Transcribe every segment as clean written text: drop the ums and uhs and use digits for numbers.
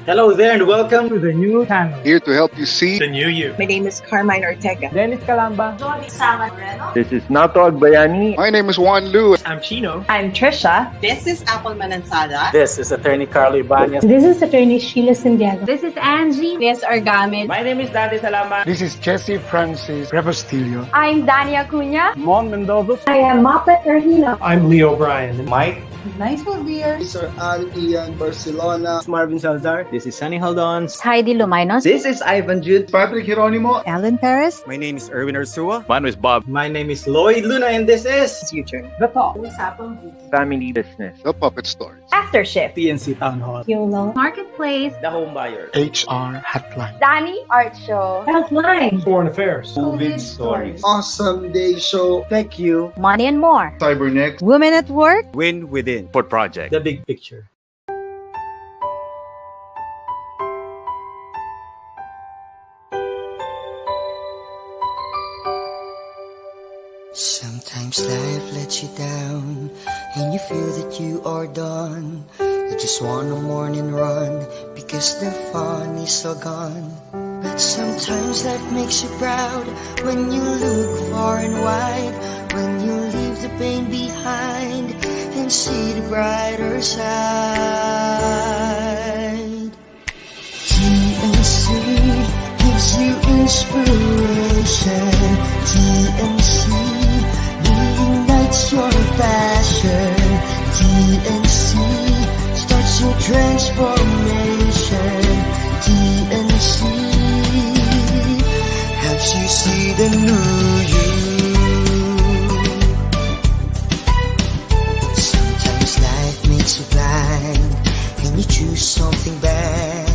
Hello there and welcome to the new channel. Here to help you see the new you. My name is Carmine Ortega. Dennis Calamba. This is Nato Agbayani. My name is Juan Lu. I'm Chino. I'm Trisha. This is Apple Manansala. This is Attorney Carlo Ibanez. This is Attorney Sheila Santiago. This is Angie. This is Argamid. My name is Dante Salama. This is Jesse Francis Rebostillo. I'm Dani Acuña. Mon Mendoza. I am Mopet Erhino. I'm Leo Bryan. Mike. Nyce Alvir. Sir Ian Barcelona. Marvin Salazar. This is Sunny Haldons. Heidi Lumainos. This is Ivan Jude. Patrick Geronimo. Alan Perez. My name is Erwin Ursua. Mine is Bob. My name is Lloyd Luna and this is Future. The Talk. Family Business. The Puppet Stories. After Shift. PNC Town Hall. YOLO. Marketplace. The Home Buyer. HR Hotline. Danny Art Show. Healthline. Foreign Affairs. CoViD Stories. Awesome Day Show. Thank you. Money and more. Cybernext. Women at Work. Win Within. Port Project. The Big Picture. Sometimes life lets you down and you feel that you are done. You just want a morning run because the fun is all gone. But sometimes life makes you proud when you look far and wide, when you leave the pain behind and see the brighter side. TNC gives you inspiration. TNC reignites your passion. TNC starts your transformation. TNC helps you see the new you. Sometimes life makes you blind and you choose something bad.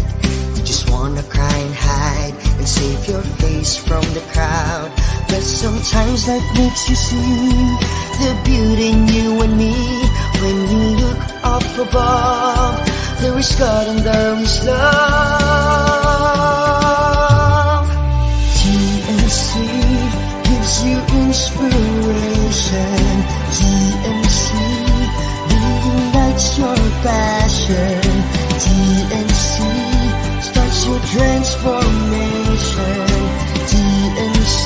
You just wanna cry and hide and save your face from the crowd. But sometimes life makes you see the beauty in you and me. When you look up above, there is God and there is love. TNC gives you inspiration. TNC reignites your passion. TNC starts your transformation. TNC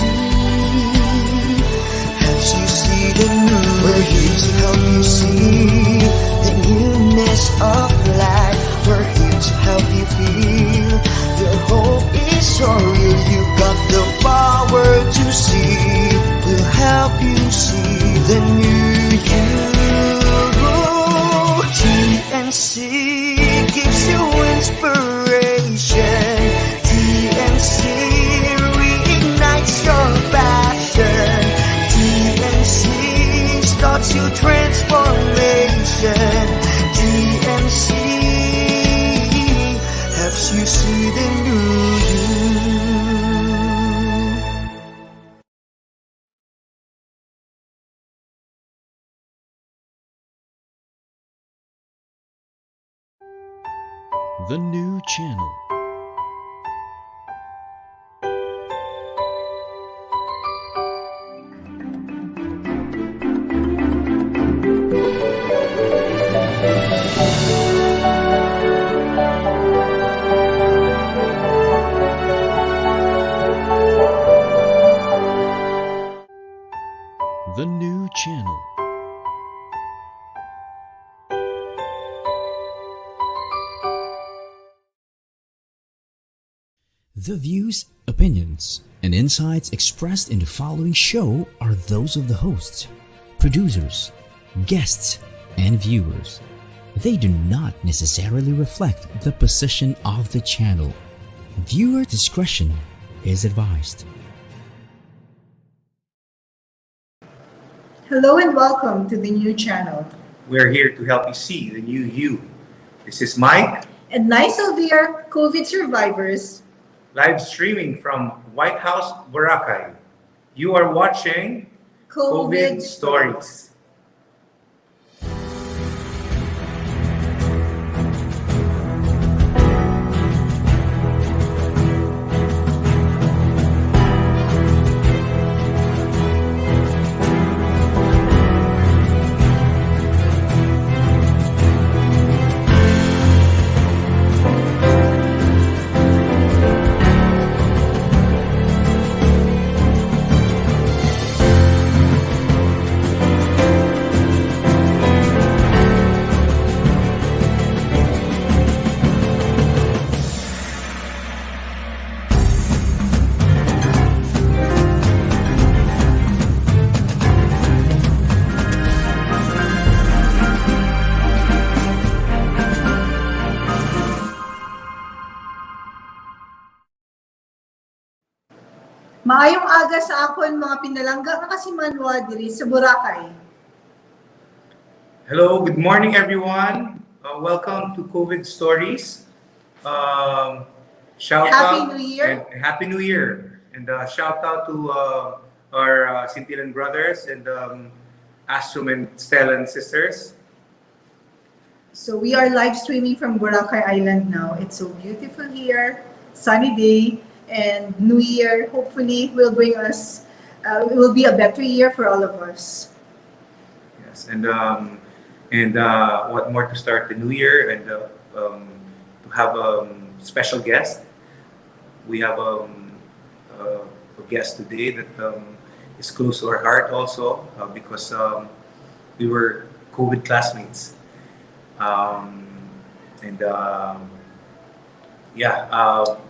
helps you see the new. We're here to help you see the newness of life. We're here to help you feel your hope is so real. You got the power to see. We'll help you see the new you. TNC gives you inspiration. TNC reignites your passion. TNC starts your transformation. TNC helps you see the new you. The new channel. The new channel. The views, opinions, and insights expressed in the following show are those of the hosts, producers, guests, and viewers. They do not necessarily reflect the position of the channel. Viewer discretion is advised. Hello and welcome to the new channel. We're here to help you see the new you. This is Mike. And Nyce Alvir, COVID survivors. Live streaming from White House, Boracay. You are watching CoViD Stories. Maayong aga sa akon mga pinalangga nga kasimanwa diri sa Boracay. Hello, good morning everyone. Welcome to COVID Stories. Shout Happy out New Year. and Happy New Year. And shout out to our Sintilan brothers and Astrum and Stellan sisters. So we are live streaming from Boracay Island now. It's so beautiful here, sunny day, and New Year hopefully will bring us, it will be a better year for all of us. Yes, and what more to start the new year and to have a special guest. We have a guest today that is close to our heart also because we were COVID classmates.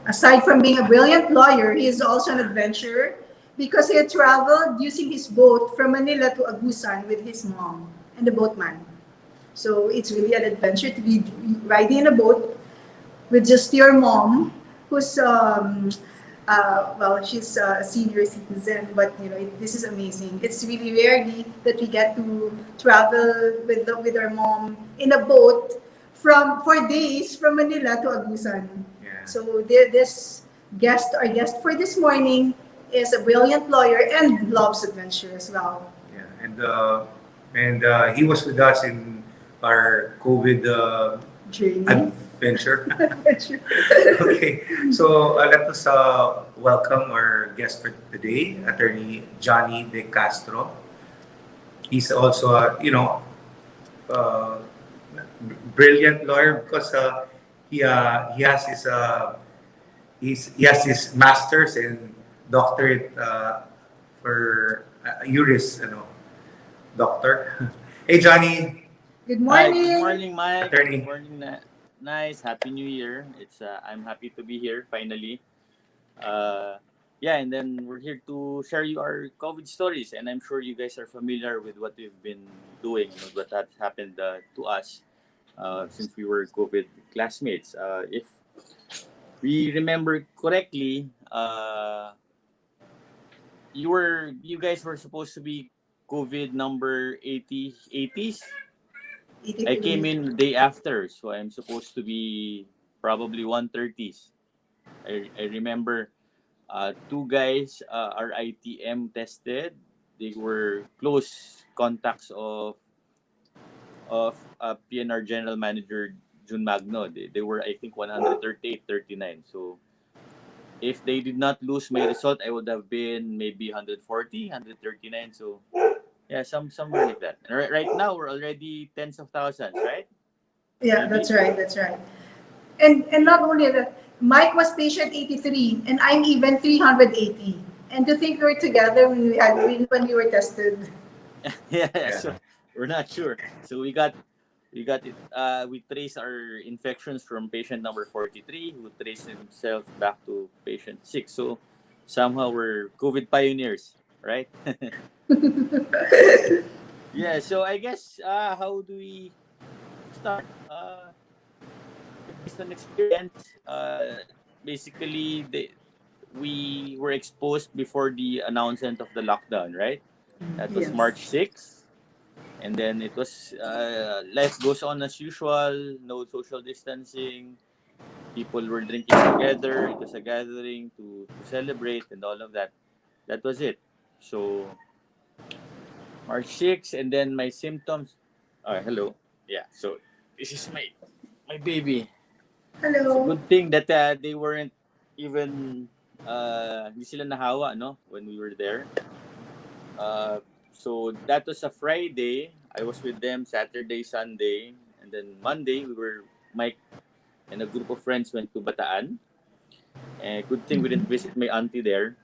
Aside from being a brilliant lawyer, he is also an adventurer because he had traveled using his boat from Manila to Agusan with his mom and the boatman. So it's really an adventure to be riding in a boat with just your mom, who's she's a senior citizen, but this is amazing. It's really rarely that we get to travel with our mom in a boat for days from Manila to Agusan. Yeah. So our guest for this morning is a brilliant lawyer and loves adventure as well. Yeah, and he was with us in our COVID Journey. adventure. Okay, so let us welcome our guest for today, Attorney Johnny De Castro. He's also brilliant lawyer because he has his master's and doctorate for Juris, doctor. Hey Johnny. Good morning. Hi, good morning, Mike. Attorney. Good morning, Nyce. Happy New Year. I'm happy to be here finally. And then we're here to share you our COVID stories, and I'm sure you guys are familiar with what we've been doing, what had happened to us since we were COVID classmates. If we remember correctly, you guys were supposed to be COVID number 80s. I came in the day after, so I'm supposed to be probably 130s. I remember two guys are ITM tested. They were close contacts of PNR General Manager Jun Magno. They were, I think, 138, 39. So if they did not lose my result, I would have been maybe 140, 139. So yeah, somewhere like that. Right now, we're already tens of thousands, right? Yeah, maybe. That's right. And not only that, Mike was patient 83, and I'm even 380. And to think we were together when we were tested. Yeah. So we're not sure. So we got it. We traced our infections from patient number 43, who traced himself back to patient 6. So somehow we're COVID pioneers, right? Yeah, so I guess how do we start? Based on experience, basically we were exposed before the announcement of the lockdown, right? That was Yes. March 6th. And then it was life goes on as usual, no social distancing. People were drinking together. It was a gathering to celebrate and all of that. That was it. So March 6th, and then my symptoms. Hello. Yeah, so this is my baby. Hello. It's a good thing that they weren't even hindi sila nahawa, no, when we were there. So that was a Friday. I was with them Saturday, Sunday, and then Monday Mike and a group of friends went to Bataan. And good thing we didn't visit my auntie there.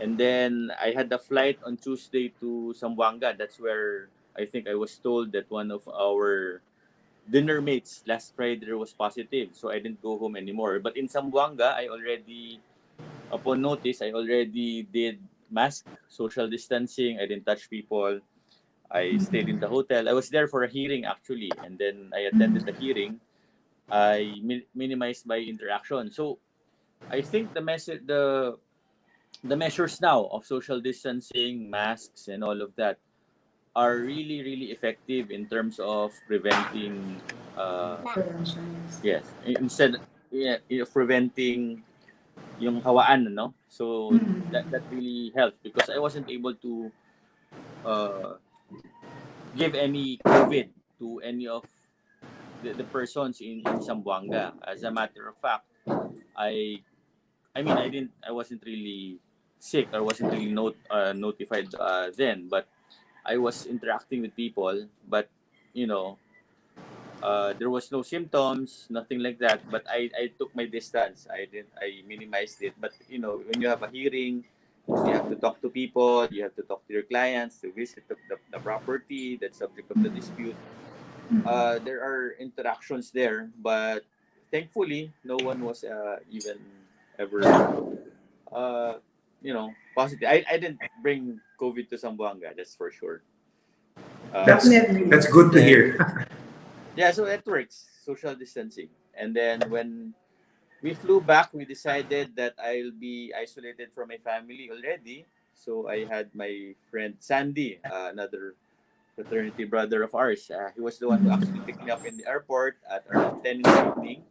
And then I had a flight on Tuesday to Zamboanga. That's where I think I was told that one of our dinner mates last Friday was positive. So I didn't go home anymore. But in Zamboanga, upon notice, I already did mask, social distancing. I didn't touch people. I stayed in the hotel. I was there for a hearing, actually. And then I attended the hearing. I minimized my interaction. So I think the the measures now of social distancing, masks, and all of that are really, really effective in terms of preventing. Prevention, Yes, instead of preventing yung hawaan, no? So that really helped because I wasn't able to uh, give any COVID to any of the persons in Zamboanga. As a matter of fact, I wasn't really sick or wasn't really notified then, but I was interacting with people, but you know, there was no symptoms, nothing like that. But I took my distance. I minimized it. But you know, when you have a hearing, you have to talk to people, you have to talk to your clients, to visit the property that's subject of the dispute. There are interactions there, but thankfully, no one was even ever, positive. I didn't bring COVID to Zamboanga, that's for sure. That's good to hear. Yeah, so it works, social distancing. And then when we flew back, we decided that I'll be isolated from my family already. So I had my friend Sandy, another fraternity brother of ours. He was the one who actually picked me up in the airport at around 10 in the evening.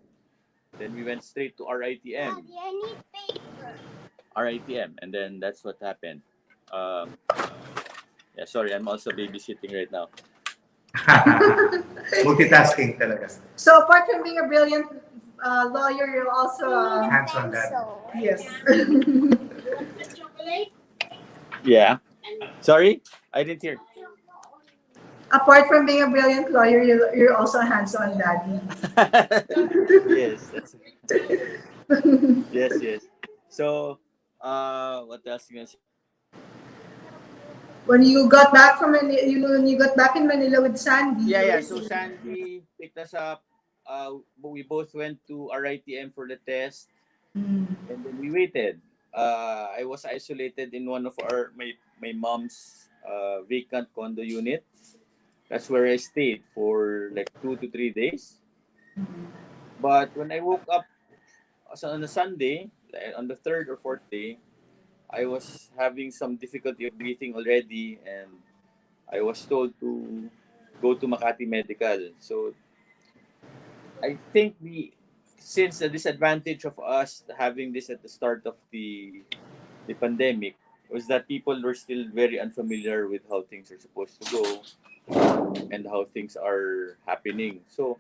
Then we went straight to RITM. RITM, and then that's what happened. Yeah, sorry, I'm also babysitting right now. Multitasking talaga. So apart from being a brilliant lawyer, you're also hands-on dad. Yes. Yeah. Sorry, I didn't hear. Apart from being a brilliant lawyer, you're also a hands-on daddy. Yes, that's yes. So, what else you gonna say? When you got back from when you got back in Manila with Sandy. Yeah. So Sandy picked us up. We both went to RITM for the test, and then we waited. I was isolated in one of my mom's vacant condo unit. That's where I stayed for like 2 to 3 days. But when I woke up on a Sunday, on the third or fourth day, I was having some difficulty of breathing already, and I was told to go to Makati Medical. So I think since the disadvantage of us having this at the start of the pandemic was that people were still very unfamiliar with how things are supposed to go and how things are happening. So,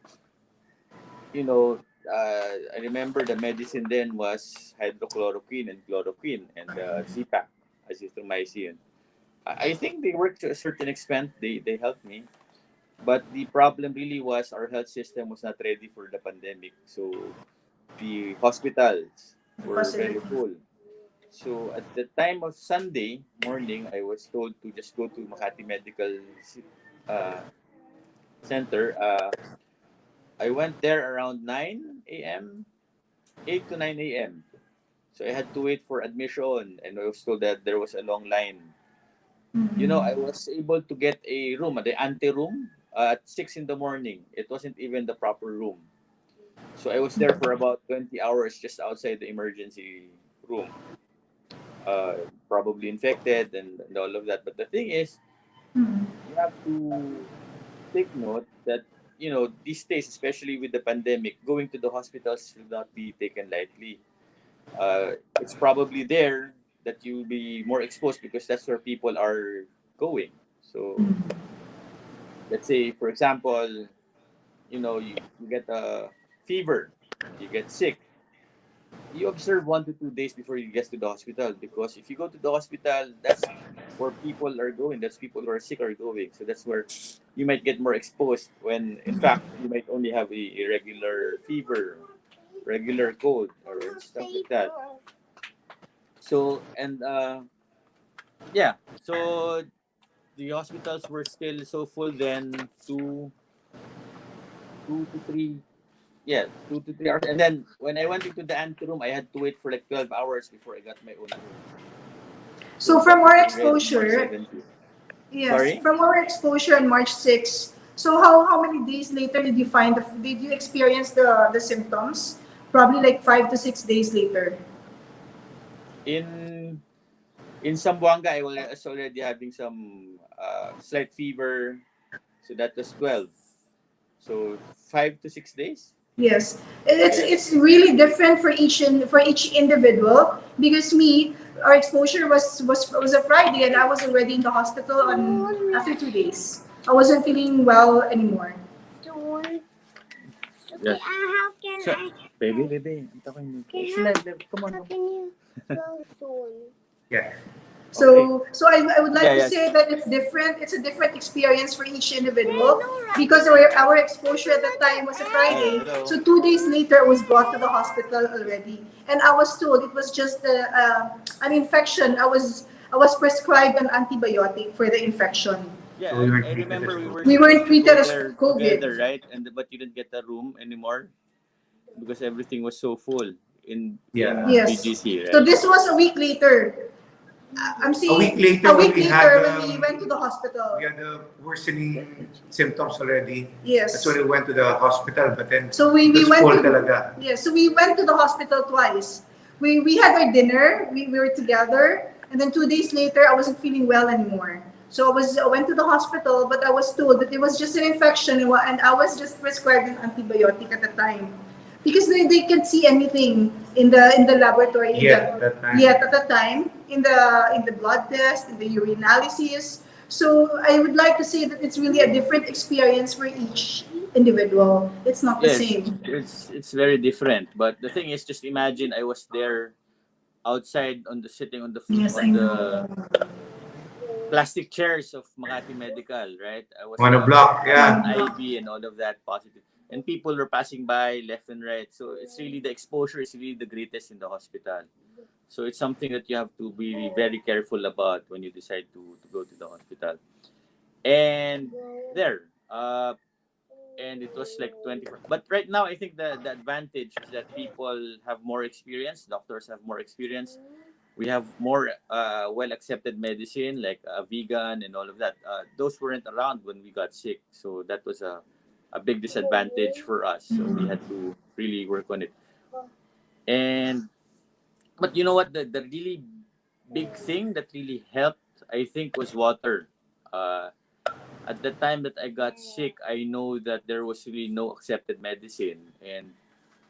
I remember the medicine then was hydrochloroquine and chloroquine and Z-Pak, azithromycin. I think they worked to a certain extent. They helped me. But the problem really was our health system was not ready for the pandemic. So the hospitals were very full. So at the time of Sunday morning, I was told to just go to Makati Medical Center. I went there around 9 a.m., 8 to 9 a.m. So I had to wait for admission, and I was told that there was a long line. I was able to get a room, the ante-room, at 6 in the morning. It wasn't even the proper room. So I was there for about 20 hours just outside the emergency room. Probably infected and all of that. But the thing is, you have to take note that, these days, especially with the pandemic, going to the hospitals should not be taken lightly. It's probably there that you'll be more exposed because that's where people are going. So let's say, for example, you get a fever, you get sick, you observe 1 to 2 days before you get to the hospital, because if you go to the hospital, that's where people are going, that's people who are sick are going. So that's where you might get more exposed when in fact you might only have a regular fever, regular cold or stuff like that. So so the hospitals were still so full then, 2 to 3 hours. And then when I went into the anteroom, I had to wait for like 12 hours before I got my own room. So from our exposure, Sorry? from our exposure on March 6th, so how many days later did you experience the symptoms? Probably like 5 to 6 days later. In Zamboanga, I was already having some slight fever. So that was 12. So 5 to 6 days. Yes, Yes. it's really different for each individual because our exposure was a Friday and I was already in the hospital on after 2 days. I wasn't feeling well anymore. Yes. So, baby, I'm talking to you. Come on. Yeah. So I would like Yeah, to yes. say that it's different. It's a different experience for each individual because our exposure at the time was a Friday. Hello. So 2 days later, I was brought to the hospital already, and I was told it was just an infection. I was prescribed an antibiotic for the infection. Yeah, So we weren't I treated remember as COVID. We supposed weren't to treated go as there COVID. together, right? But you didn't get a room anymore because everything was so full in Yeah. Yes. BGC, So right? this was a week later. I'm A week saying later, a week when we later had when we went to the hospital. we had the worsening symptoms already. Yes. That's when we went to the hospital. But then So we it was went full to talaga. so we went to the hospital twice. We had our dinner. We were together, and then 2 days later, I wasn't feeling well anymore. So I went to the hospital, but I was told that it was just an infection, and I was just prescribed an antibiotic at the time because they can't see anything in the laboratory That time. yet at the time in the blood test, in the urinalysis. So I would like to say that it's really a different experience for each individual. It's not the Yes, same. it's very different. But the thing is, just imagine I was there outside on the sitting on the Yes, I on the know. plastic chairs of Makati Medical, right? I was On a block, yeah. IV and all of that positive. And people were passing by left and right. So it's really the exposure is really the greatest in the hospital. So it's something that you have to be very careful about when you decide to go to the hospital. And there, and it was like 24. But right now, I think the advantage is that people have more experience, doctors have more experience. We have more well accepted medicine like vegan and all of that. Those weren't around when we got sick, so that was a big disadvantage for us. So we had to really work on it. And but you know what? The really big thing that really helped, I think, was water. At the time that I got sick, I know that there was really no accepted medicine, and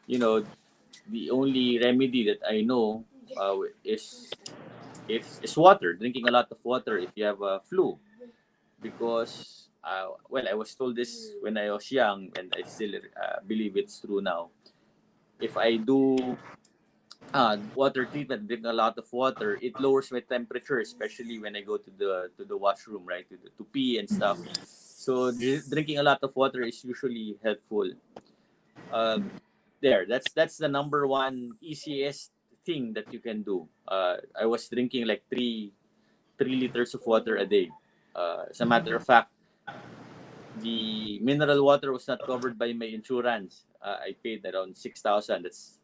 you know, the only remedy that I know is is water, drinking a lot of water if you have a flu. Because, well, I was told this when I was young, and I still believe it's true now. If I do water treatment, drink a lot of water, it lowers my temperature, especially when I go to the washroom, right, to pee and stuff. So drinking a lot of water is usually helpful. That's the number one easiest thing that you can do. I was drinking like 3 liters of water a day. As a matter of fact, the mineral water was not covered by my insurance. I paid around 6,000. That's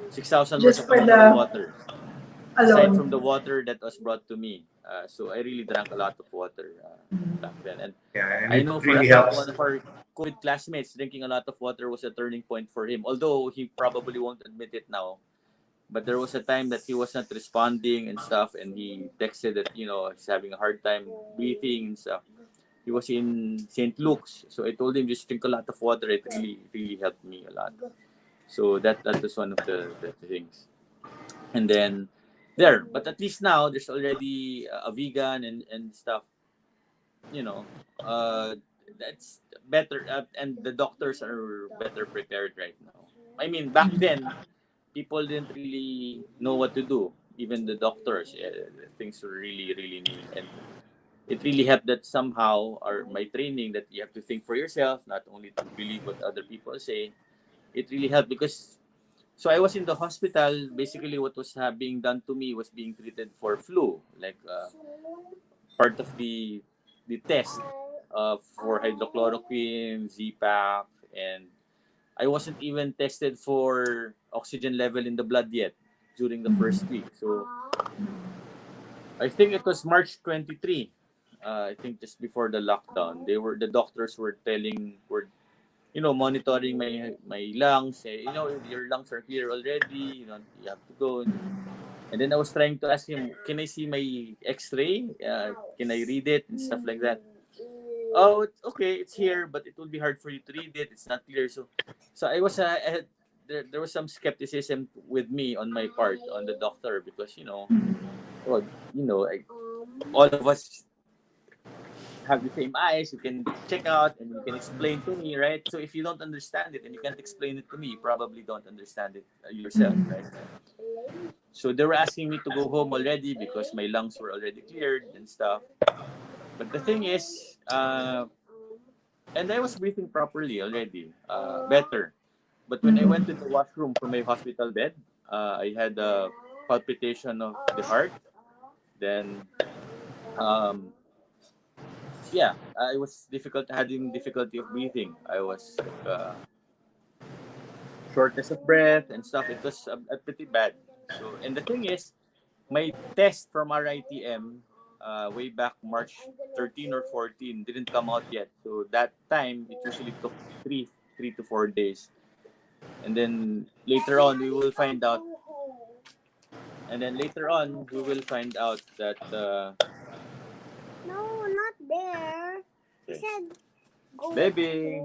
6,000 worth Just of for mineral the water. Aside alone. from the water that was brought to me. So I really drank a lot of water back then. And Yeah, and I it know for a really fact helps. one of our COVID classmates, drinking a lot of water was a turning point for him. Although he probably won't admit it now. But there was a time that he was not responding and stuff, and he texted that, he's having a hard time breathing and stuff. He was in St. Luke's. So I told him, just drink a lot of water. It really helped me a lot. So that was one of the things. And then but at least now there's already a vegan and stuff, that's better, and the doctors are better prepared right now. I mean, back then people didn't really know what to do, even the doctors. Things were really new, and it really helped that somehow, or my training, that you have to think for yourself, not only to believe what other people say. It really helped because so I was in the hospital. Basically, what was being done to me was being treated for flu, like part of the test for hydrochloroquine, Z-Pak, and I wasn't even tested for oxygen level in the blood yet during the first week. So I think it was March 23. I think just before the lockdown, the doctors were monitoring my lungs. Your lungs are clear already. You have to go. And then I was trying to ask him, can I see my X-ray? Can I read it and stuff like that? Oh, okay, it's here, but it will be hard for you to read it. It's not clear. So I was there was some skepticism with me on my part on the doctor because well, all of us have the same eyes. You can check out and you can explain to me, right? So if you don't understand it and you can't explain it to me, you probably don't understand it yourself, right? So they were asking me to go home already because my lungs were already cleared and stuff. But the thing is, and I was breathing properly already, better. But when I went to the washroom from my hospital bed, I had a palpitation of the heart. Then, yeah, I was having difficulty of breathing. I was like shortness of breath and stuff. It was pretty bad. So, and the thing is, my test from RITM way back March 13 or 14 didn't come out yet. So that time it usually took three to 4 days. And then later on we will find out. And then later on we will find out that no, not there. okay. He said go. Baby.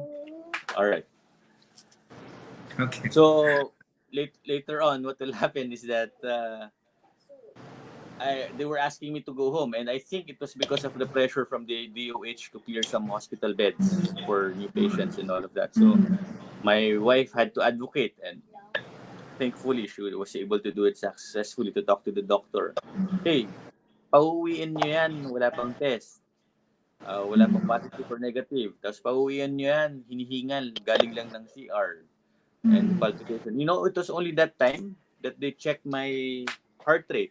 All right. Okay. So later on what will happen is that they were asking me to go home, and I think it was because of the pressure from the DOH to clear some hospital beds for new patients and all of that. So my wife had to advocate, and thankfully she was able to do it successfully to talk to the doctor. Hey, pauwiin nyo yan, wala pang test. Wala pang positive or negative. Tapos pauwiin nyo yan, hinihingal, galing lang ng CR. And palpitation. It was only that time that they checked my heart rate.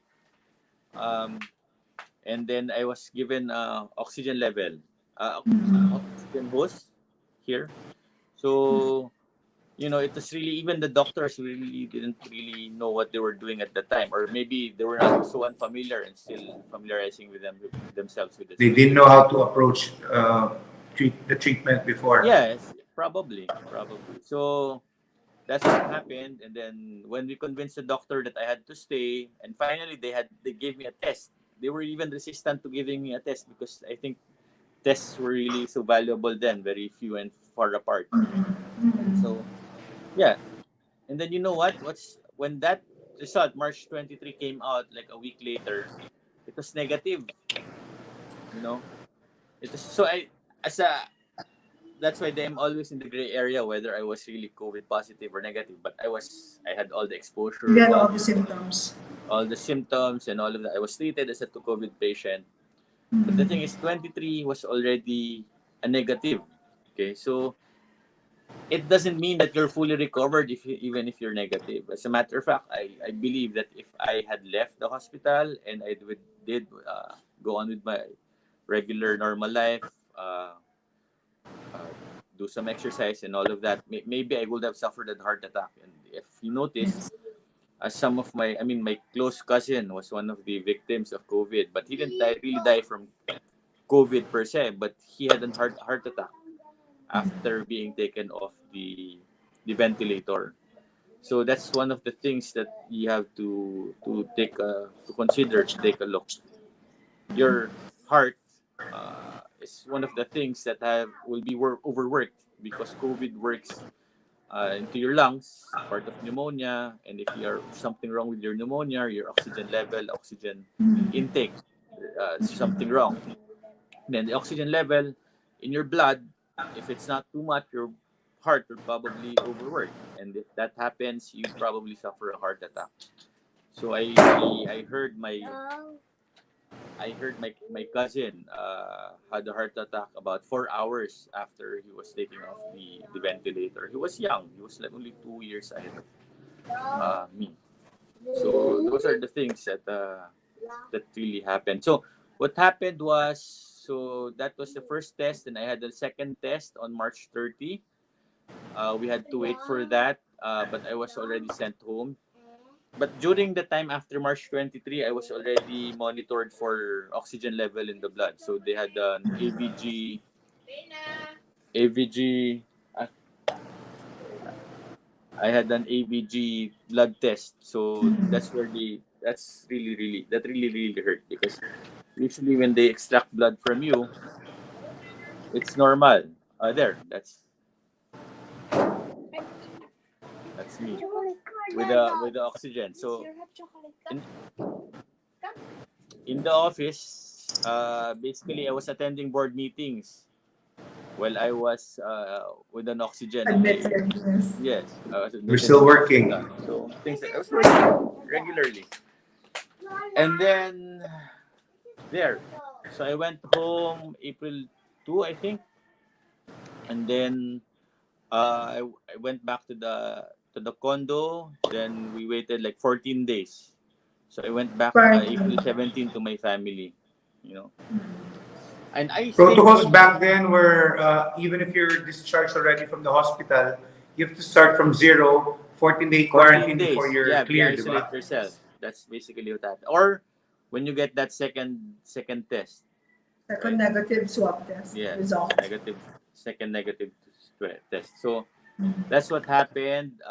And then I was given oxygen level, oxygen hose here. So, it was really, even the doctors really didn't really know what they were doing at the time. Or maybe they were not so unfamiliar and still familiarizing with themselves with this. They didn't know how to approach the treatment before. Yes, probably. So, that's what happened. And then when we convinced the doctor that I had to stay, and finally they gave me a test. They were even resistant to giving me a test because I think tests were really so valuable then, very few and far apart. And so, yeah. And then you know what? When that result, March 23, came out like a week later, it was negative. It was so that's why I'm always in the gray area whether I was really COVID positive or negative. But I had all the exposure. You had all the symptoms. All the symptoms and all of that. I was treated as a COVID patient. But the thing is, 23 was already a negative. Okay, so it doesn't mean that you're fully recovered even if you're negative. As a matter of fact, I believe that if I had left the hospital and I did go on with my regular normal life, do some exercise and all of that, maybe I would have suffered a heart attack. And if you notice, some of my close cousin was one of the victims of COVID, but he didn't really die from COVID per se, but he had a heart attack after being taken off the ventilator. So that's one of the things that you have to consider, to take a look. Your heart is one of the things that will be overworked because COVID works into your lungs, part of pneumonia, and if you are something wrong with your pneumonia, your oxygen level, oxygen intake, something wrong. Then the oxygen level in your blood, if it's not too much, your heart will probably overwork, and if that happens, you probably suffer a heart attack. So I heard my cousin had a heart attack about 4 hours after he was taken off the ventilator. He was young. He was like only 2 years ahead of me. So those are the things that really happened. So what happened was, so that was the first test, and I had the second test on March 30. We had to wait for that, but I was already sent home. But during the time after March 23, I was already monitored for oxygen level in the blood. So they had an AVG. I had an AVG blood test. So that's where that really hurt, because usually when they extract blood from you, it's normal. That's me with the oxygen. So in the office, basically I was attending board meetings while I was with an oxygen. Admitted, Yes, I was We're admitted still to working. hospital. So things like I was working regularly, and then there. So I went home April 2, I think, and then I went back to the condo. Then we waited like 14 days. So I went back April 17 to my family, you know. And I Protocols back then were even if you're discharged already from the hospital, you have to start from zero, 14-day quarantine before you're cleared. Isolate yourself. That's basically what happened. Or when you get that second test. Second negative swab test result. Second negative test. So that's what happened.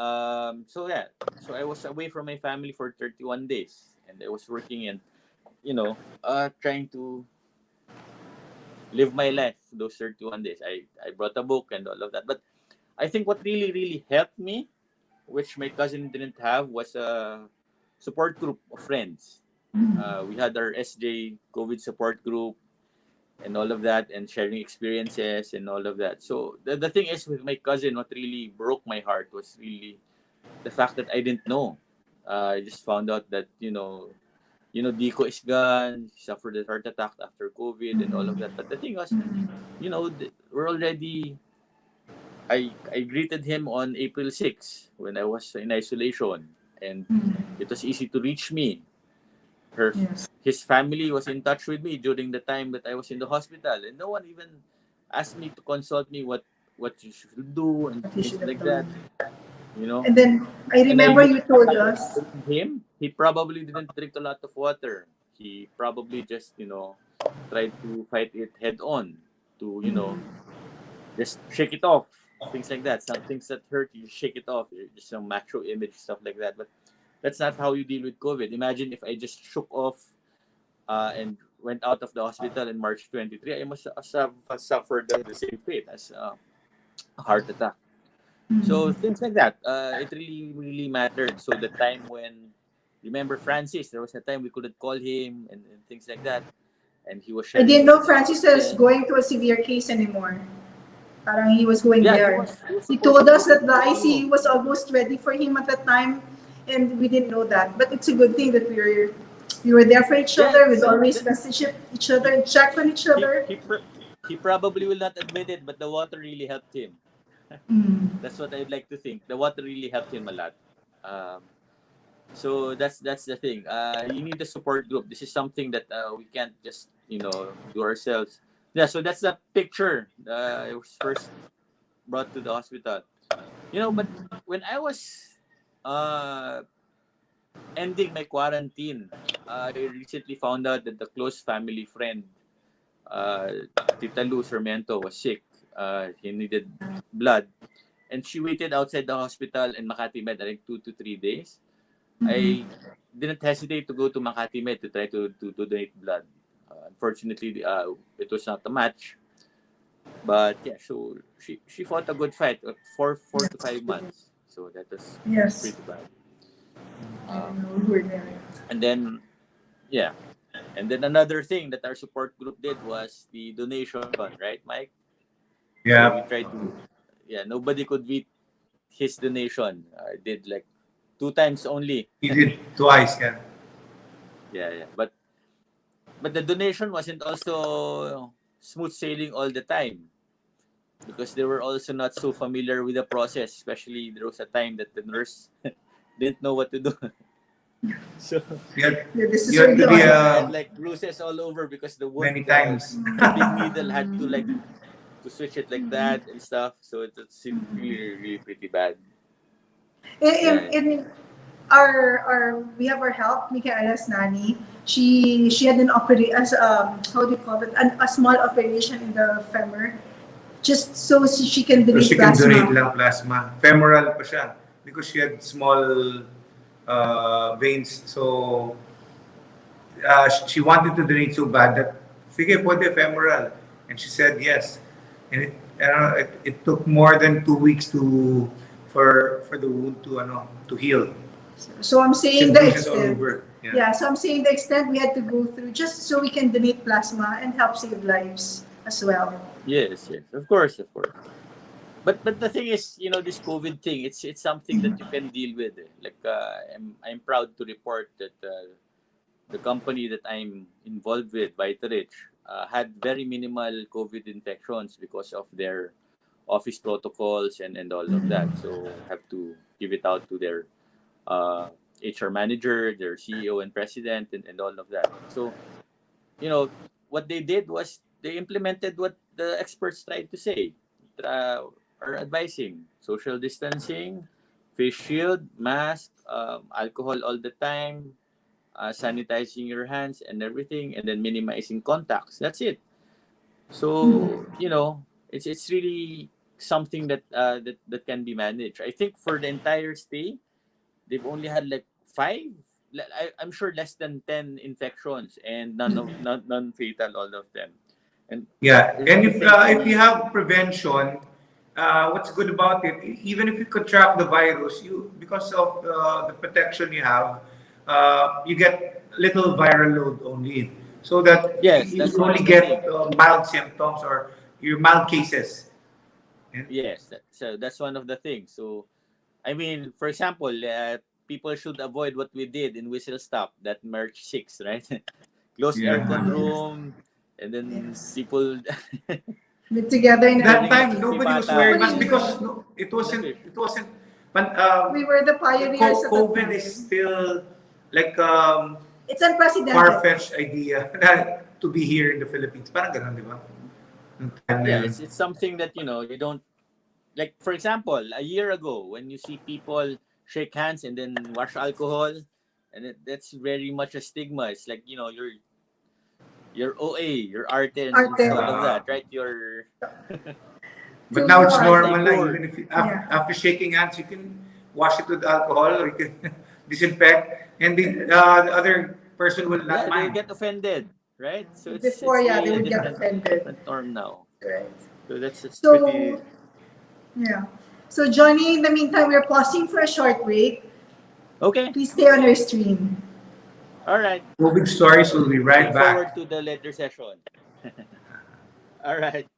So I was away from my family for 31 days, and I was working and trying to live my life those 31 days. I brought a book and all of that. But I think what really helped me, which my cousin didn't have, was a support group of friends. We had our SJ COVID support group and all of that, and sharing experiences and all of that. So the thing is, with my cousin, what really broke my heart was really the fact that I didn't know. I just found out that Dico is gone. He suffered a heart attack after COVID and all of that. But the thing was, we're already. I greeted him on April 6 when I was in isolation, and it was easy to reach me. His family was in touch with me during the time that I was in the hospital, and no one even asked me to consult me what you should do and things like that. And then I remember you told us he probably didn't drink a lot of water. He probably just tried to fight it head on, to just shake it off, things like that. Some things that hurt you shake it off. Just some macho image, stuff like that. But that's not how you deal with COVID. Imagine if I just shook off and went out of the hospital in March 23, I must have suffered the same fate as a heart attack. So things like that, it really mattered. So the time when, remember Francis, there was a time we couldn't call him and things like that, and he was. I didn't know Francis was going to a severe case anymore. Parang he was going there. He told us that the ICU was almost ready for him at that time, and we didn't know that. But it's a good thing that we were there for each other. We'd always message each other and check on each other. He probably will not admit it, but the water really helped him. That's what I'd like to think. The water really helped him a lot. So that's the thing. You need a support group. This is something that we can't just do ourselves. Yeah. So that's the picture. I was first brought to the hospital. But when I was ending my quarantine, I recently found out that the close family friend, Tita Lu Sarmiento, was sick. He needed blood, and she waited outside the hospital in Makati Med, I think 2 to 3 days. I didn't hesitate to go to Makati Med to try to donate blood. Unfortunately, it was not a match. But yeah, so she fought a good fight for 4 to 5 months. So that was pretty bad. And then another thing that our support group did was the donation, right, Mike? Yeah. So we tried to. Nobody could beat his donation. I did like 2 times only. He did twice, yeah. Yeah. But the donation wasn't also smooth sailing all the time, because they were also not so familiar with the process. Especially there was a time that the nurse didn't know what to do. So this is you had to be like bruises all over because the wound, many times the big needle had to switch it like that and stuff. So it's really pretty bad. In our we have our help, Micaela's nanny. She had an operation, how do you call it? A small operation in the femur, just so she can donate plasma. Donate lang plasma. Femoral pa siya because she had small veins. So she wanted to donate so bad that, sige, pwede ephemeral. And she said yes. And it took more than 2 weeks for the wound to heal. So I'm saying the Symptoms all extent. over. Yeah, so I'm saying the extent we had to go through just so we can donate plasma and help save lives as well. Yes, of course. But the thing is, this COVID thing, it's something that you can deal with. Like I'm proud to report that the company that I'm involved with, Vitarich, had very minimal COVID infections because of their office protocols and all of that. So have to give it out to their HR manager, their CEO and president, and all of that. So, what they did was they implemented what the experts tried to say, are advising: social distancing, face shield, mask, alcohol all the time, sanitizing your hands and everything, and then minimizing contacts. That's it. So, it's really something that can be managed. I think for the entire stay, they've only had like 5. I'm sure less than 10 infections, and none fatal, all of them. And and if you have prevention, what's good about it? Even if you contract the virus, because of the protection you have, you get little viral load only, so that you only get mild symptoms or your mild cases. Yes, so that's one of the things. So, I mean, for example, people should avoid what we did in Whistle Stop, that March 6, right? Closed aircon room, and then people Get together in that time. Nobody was wearing masks because it wasn't. We were the pioneers. COVID is still like it's unprecedented. Far-fetched idea to be here in the Philippines. Parang ganun, di ba? It's something that you don't, like, for example, a year ago when you see people shake hands and then wash alcohol, and that's very much a stigma. It's like, you're OA, you're arte, and all of that, right? But now it's normal. Even if after shaking hands, you can wash it with alcohol, or you can disinfect, and the other person will not mind. They get offended, right? So Before, it's they would get offended. Norm now. Right. So that's pretty. Yeah. So Johnny, in the meantime, we're pausing for a short break. Okay. Please stay on our stream. All right. COVID stories will be right Look back. forward to the later session. All right.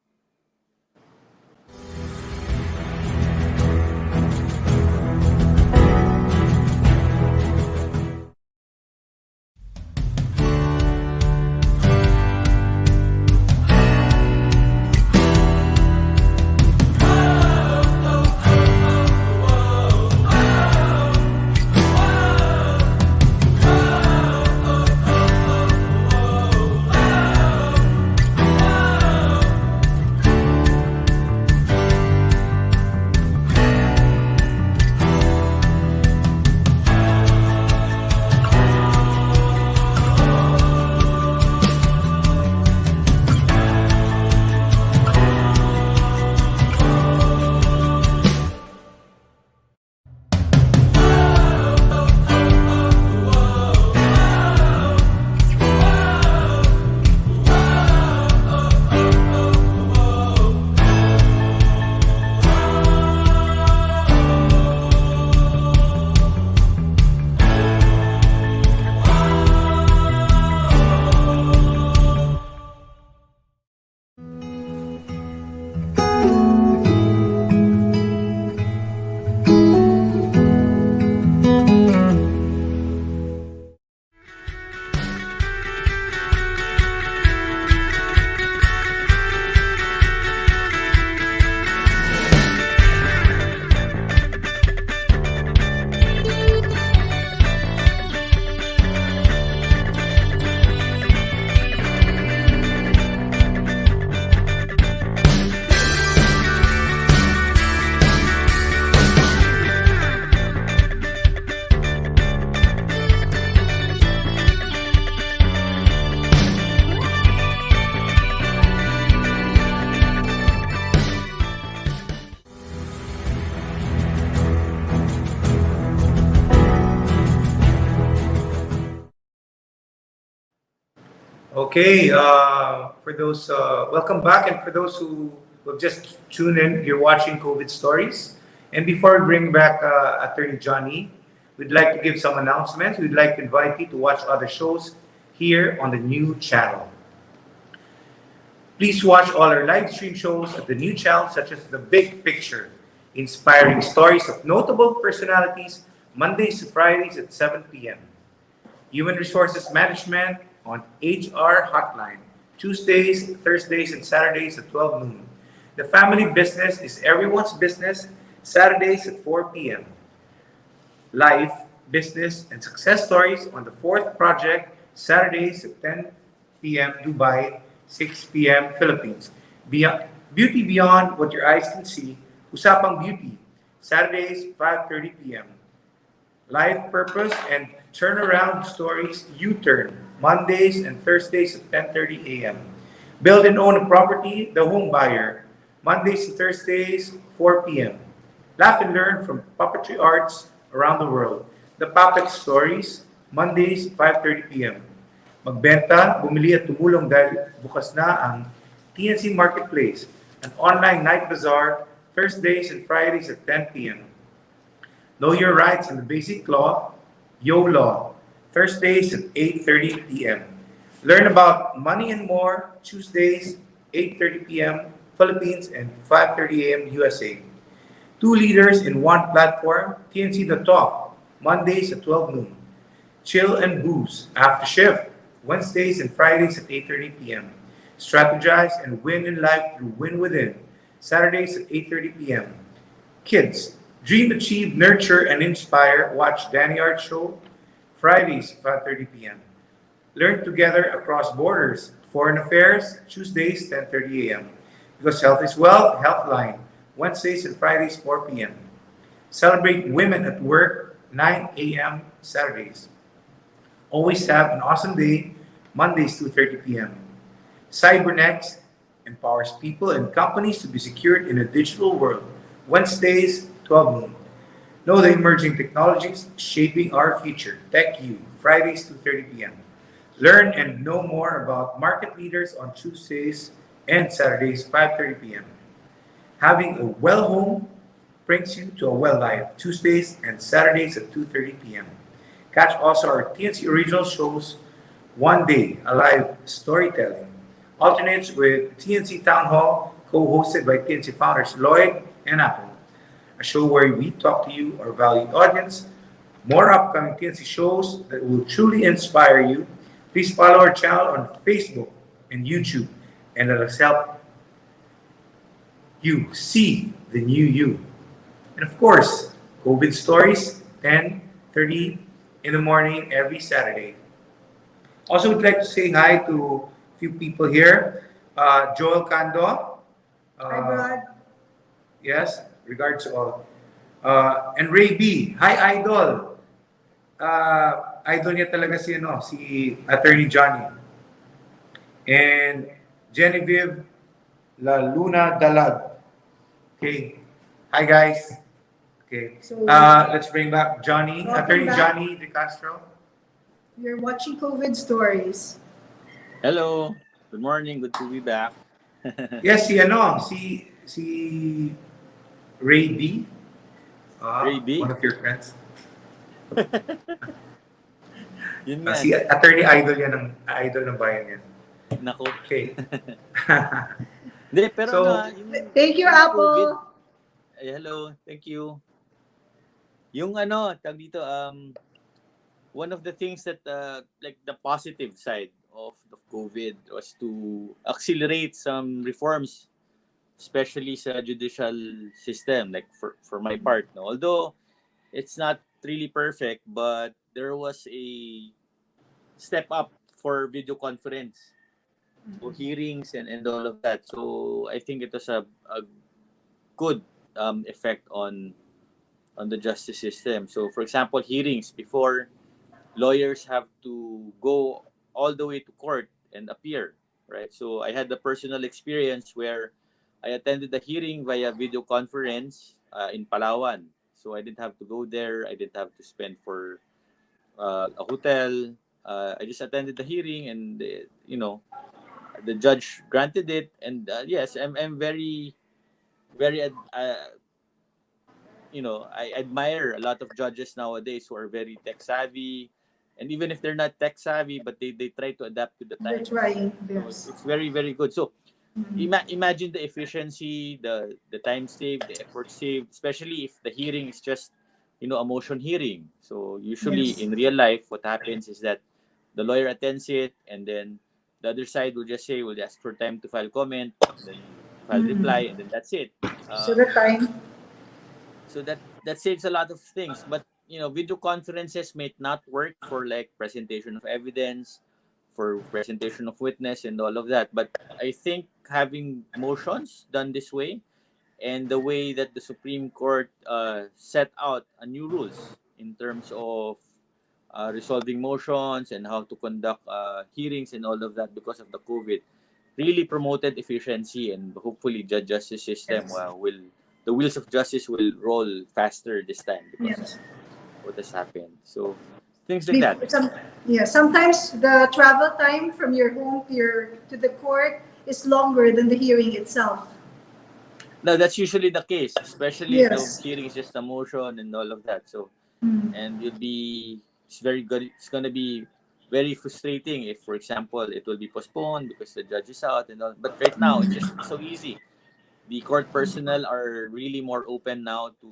Okay, for those, welcome back. And for those who have just tuned in, you're watching COVID Stories. And before we bring back Attorney Johnny, we'd like to give some announcements. We'd like to invite you to watch other shows here on the new channel. Please watch all our live stream shows at the new channel, such as The Big Picture, inspiring stories of notable personalities, Mondays to Fridays at 7 p.m. Human Resources Management on HR Hotline, Tuesdays, Thursdays, and Saturdays at 12 noon. The Family Business is Everyone's Business, Saturdays at 4 p.m. Life, Business, and Success Stories on the Fourth Project, Saturdays at 10 p.m. Dubai, 6 p.m. Philippines. Beauty Beyond What Your Eyes Can See, Usapang Beauty, Saturdays, 5:30 p.m. Life Purpose and Turnaround Stories U-Turn, Mondays and Thursdays at 10:30 a.m. Build and Own a Property, The Home Buyer, Mondays and Thursdays, 4 p.m. Laugh and Learn from Puppetry Arts Around the World, The Puppet Stories, Mondays, 5:30 p.m. Magbenta, bumili at tumulong dahil bukas na ang TNC Marketplace, an online night bazaar, Thursdays and Fridays at 10 p.m. Know Your Rights and the Basic Law, Yo Law, Thursdays at 8:30 p.m. Learn about money and more, Tuesdays, 8:30 p.m. Philippines and 5:30 a.m. USA. Two Leaders in One Platform, TNC The Talk, Mondays at 12 noon. Chill and Booze, After Shift, Wednesdays and Fridays at 8:30 p.m. Strategize and Win in Life through Win Within, Saturdays at 8:30 p.m. Kids, Dream, Achieve, Nurture, and Inspire, watch Danny Art Show, Fridays, 5:30 p.m. Learn Together Across Borders, Foreign Affairs, Tuesdays, 10:30 a.m. Because Health is Wealth, Healthline, Wednesdays and Fridays, 4 p.m. Celebrate Women at Work, 9 a.m. Saturdays. Always Have an Awesome Day, Mondays, 2:30 p.m. Cybernext empowers people and companies to be secured in a digital world, Wednesdays, 12 noon. Know the emerging technologies shaping our future, TechU, Fridays, 2:30 p.m. Learn and know more about market leaders on Tuesdays and Saturdays, 5:30 p.m. Having a well home brings you to a well life, Tuesdays and Saturdays at 2:30 p.m. Catch also our TNC original shows, One Day, Alive Storytelling, alternates with TNC Town Hall, co-hosted by TNC founders Lloyd and Apple, a show where we talk to you, our valued audience. More upcoming TNC shows that will truly inspire you. Please follow our channel on Facebook and YouTube, and let us help you see the new you. And of course, COVID Stories, 10:30 in the morning every Saturday. Also, would like to say hi to a few people here. Joel Cando. Hi, Brad. Yes, regards to all. And Ray B. Hi, Idol. Idol niya talaga si Attorney Johnny. And Genevieve La Luna Dalag. Okay. Hi, guys. Okay. So, let's bring back Johnny, Attorney back. Johnny De Castro. You're watching COVID Stories. Hello. Good morning. Good to be back. Yes, si Ray B. Ray B? One of your friends. Yun nga. Si Attorney Idol yan, idol ng bayan yan. Nako. Okay. Hindi, pero So, Thank you, Apple. Hello. Thank you. Yung tag dito, one of the things that like the positive side of COVID was to accelerate some reforms, especially sa judicial system, like for my part. No? Although it's not really perfect, but there was a step up for video conference, so hearings and all of that. So I think it was a good effect on the justice system. So for example, hearings before, lawyers have to go all the way to court and appear, right? So I had the personal experience where I attended the hearing via video conference in Palawan. So I didn't have to go there. I didn't have to spend for a hotel. I just attended the hearing, and the judge granted it, and yes, I'm very, very, I admire a lot of judges nowadays who are very tech savvy, and even if they're not tech savvy, but they try to adapt to the They're times. trying. So Yes. it's very, very good. So imagine the efficiency, the time saved, the effort saved, especially if the hearing is just a motion hearing. So usually Yes. in real life, what happens is that the lawyer attends it, and then the other side will just say, we'll ask for time to file comment, and then file reply, and then that's it. So the time. So that saves a lot of things. But video conferences may not work for like presentation of evidence, for presentation of witness, and all of that. But I think having motions done this way, and the way that the Supreme Court set out a new rules in terms of resolving motions and how to conduct hearings and all of that because of the COVID, really promoted efficiency, and hopefully the justice system will the wheels of justice will roll faster this time because Yes. of what has happened. So things like that. Sometimes the travel time from your home to the court is longer than the hearing itself. Now that's usually the case, especially if the Yes. hearing is just a motion and all of that. So and it's very good. It's gonna be very frustrating if, for example, it will be postponed because the judge is out and all. But right now, it's just so easy. The court personnel are really more open now to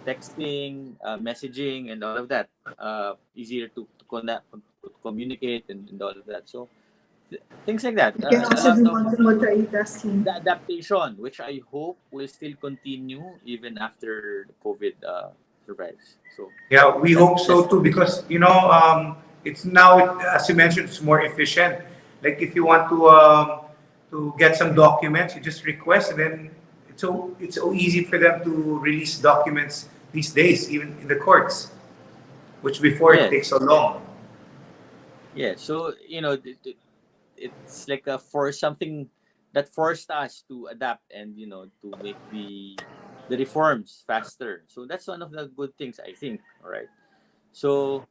texting, messaging, and all of that. Easier to connect, to communicate, and all of that. So things like that. You can A also lot do of multitasking. the adaptation, which I hope will still continue even after the COVID survives. So Yeah, we hope so too, because it's now, as you mentioned, it's more efficient. Like if you want to get some documents, you just request, and then it's so easy for them to release documents these days, even in the courts, which before it takes so long. Yeah, so it's like a for something that forced us to adapt and to make the reforms faster. So that's one of the good things, I think. All right. So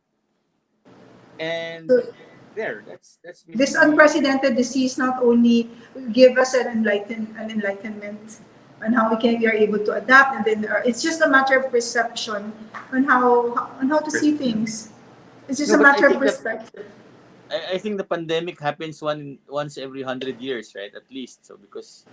and that's This basically unprecedented disease not only give us an enlightenment on how we are able to adapt, and then it's just a matter of perception on how to see things. It's just No, a but I matter of think that perspective. I think the pandemic happens once every 100 years, right? At least. So because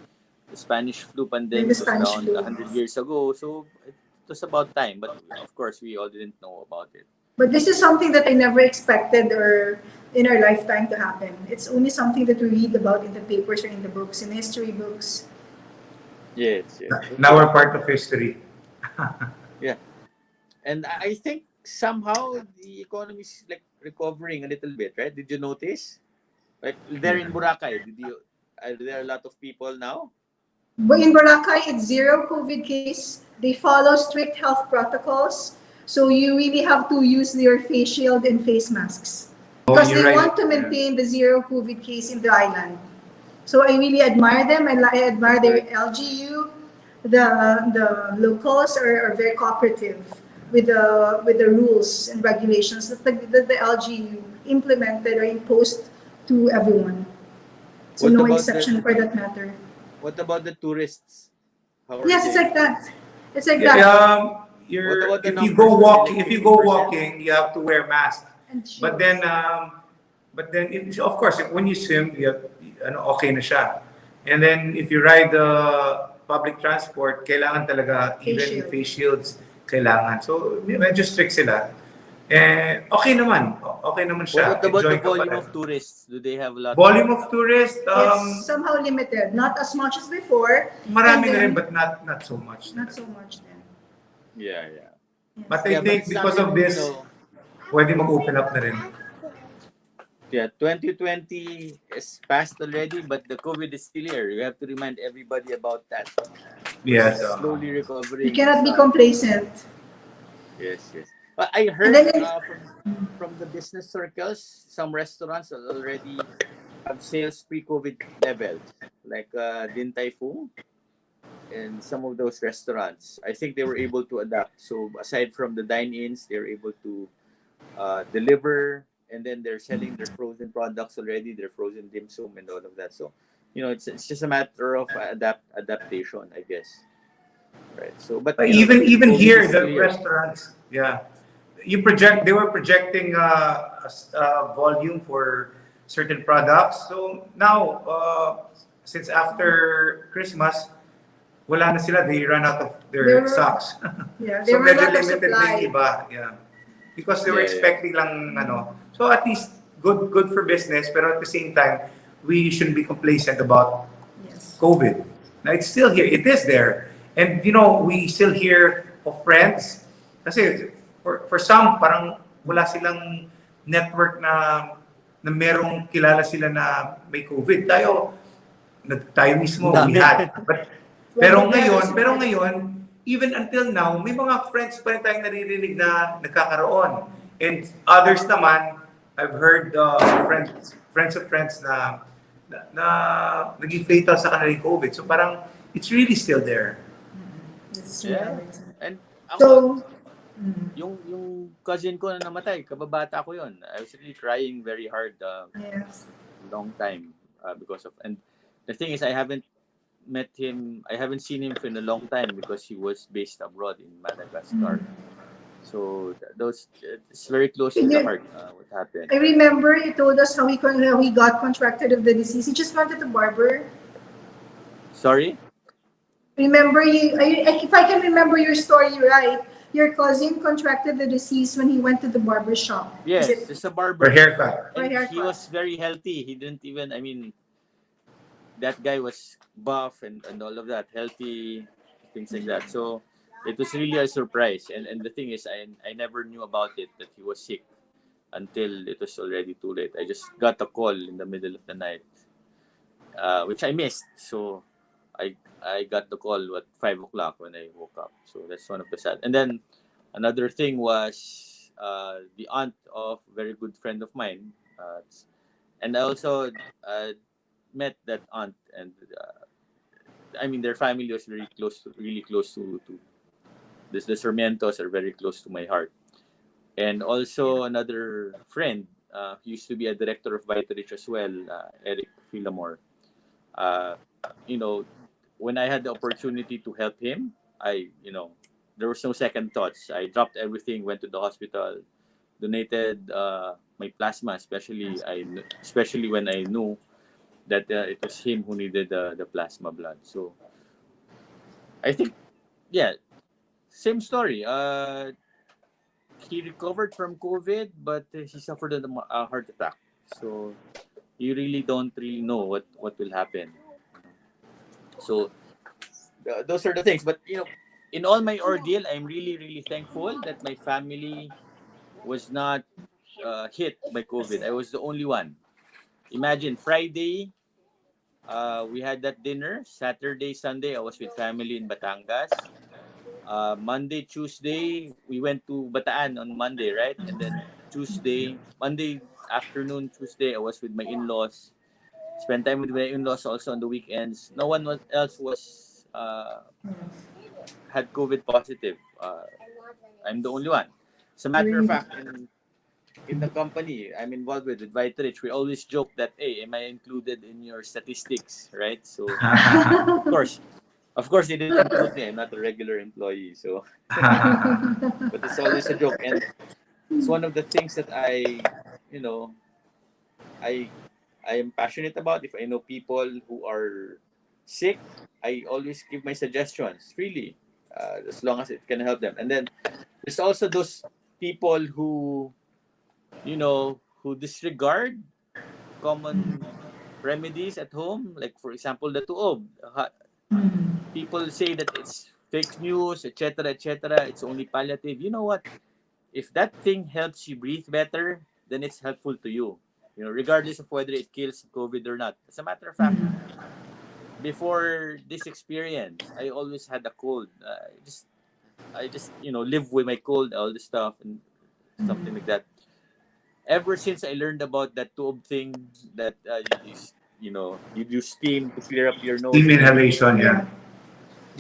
the Spanish flu Like the pandemic was Spanish around flu. 100 years ago, so it was about time. But of course, we all didn't know about it. But this is something that I never expected or in our lifetime to happen. It's only something that we read about in the papers or in the books, in history books. Yes. Now we're part of history. Yeah. And I think somehow the economy is like recovering a little bit, right? Did you notice? Like there in Boracay, are there a lot of people now? But in Boracay, it's zero COVID case. They follow strict health protocols. So you really have to use your face shield and face masks. Because they want to maintain the zero COVID case in the island. So I really admire them. I admire their LGU. The locals are very cooperative with the rules and regulations that the LGU implemented or imposed to everyone. So What no about exception for that matter. What about the tourists? How are Yes, they? it's like that. It's like that. What about the If you numbers? go Are they walking, like if you go 50%? walking, you have to wear mask. And But then of course, when you swim, okay na siya. And then if you ride the public transport, kailangan talaga even face shields kailangan. So medyo strict sila. Okay naman. Okay naman siya. What about the Enjoy ka pa volume rin. of tourists? Do they have a lot? Volume of tourists, it's somehow limited. Not as much as before. marami And na rin, then- but not so much. Not so much then. Yeah. But I think it's because not, of this, pwede mag-open up na rin. Yeah, 2020 is past already, but the COVID is still here. You have to remind everybody about that. Yes. Slowly recovering. You cannot be complacent. Yes. I heard from the business circles, some restaurants already have sales pre-COVID levels, like Din Tai Fung and some of those restaurants. I think they were able to adapt. So aside from the dine-ins, they were able to deliver and then they're selling their frozen products already, their frozen dim sum and all of that. So, it's just a matter of adaptation, I guess. Right. So, but even COVID here, is the still here. restaurants, yeah, they were projecting volume for certain products. So now, since after Christmas, wala na sila. They run out of their stocks. Yeah, they So run medyo out of limited na yung supply. iba. Yeah. Because they were Yeah, yeah. expecting lang, so at least good for business, pero at the same time, we shouldn't be complacent about COVID. Now, it's still here. It is there. And, we still hear of friends. Kasi for some, parang wala silang network na merong kilala sila na may COVID. Tayo mismo, we had. Pero ngayon, even until now, may mga friends pa rin tayong naririnig na nagkakaroon. And others naman, I've heard friends of friends na naging fatal sa kanila yung COVID. So parang, it's really still there. Yeah. And So, yung cousin ko na namatay, kababata ko yun. I was really crying very hard long time because of, and the thing is, I haven't seen him for a long time because he was based abroad in Madagascar. So it's very close to the heart what happened. I remember you told us how he got contracted of the disease. He just went to the barber. Sorry? Remember, if I can remember your story right, your cousin contracted the disease when he went to the barber shop. Yes, it's a barber. For haircut. And he was very healthy. He didn't even, that guy was buff and all of that, healthy, things like that. So it was really a surprise. And the thing is, I never knew about it, that he was sick, until it was already too late. I just got a call in the middle of the night, which I missed. So I got the call at 5 o'clock when I woke up. So that's one of the sad. And then another thing was the aunt of a very good friend of mine. And I also met that aunt, and their family was really close to the Sarmientos are very close to my heart. And also another friend used to be a director of Vitarich as well, Eric Filamore. When I had the opportunity to help him, there was no second thoughts. I dropped everything, went to the hospital, donated my plasma, especially when I knew that it was him who needed the plasma blood. So I think, same story. He recovered from COVID, but he suffered a heart attack. So you really don't know what will happen. So those are the things. But in all my ordeal, I'm really, really thankful that my family was not hit by COVID. I was the only one. Imagine, Friday, we had that dinner. Saturday, Sunday, I was with family in Batangas. Monday, Tuesday, we went to Bataan on Monday, right? And then Monday afternoon, Tuesday, I was with my in-laws. Spent time with my in-laws also on the weekends. No one else was had COVID positive. I'm the only one. As a matter of fact, in the company I'm involved with Vitarich, we always joke that, hey, am I included in your statistics, right? So of course they didn't include me. I'm not a regular employee, so but it's always a joke, and it's one of the things that I am passionate about. If I know people who are sick, I always give my suggestions freely, as long as it can help them. And then there's also those people who disregard common remedies at home, like for example the tuob. People say that it's fake news, etc., etc. It's only palliative. You know what? If that thing helps you breathe better, then it's helpful to you. Regardless of whether it kills COVID or not. As a matter of fact, before this experience, I always had a cold. I just live with my cold, all this stuff and something like that. Ever since I learned about that tube thing, that you use steam to clear up your nose. Steam inhalation, yeah.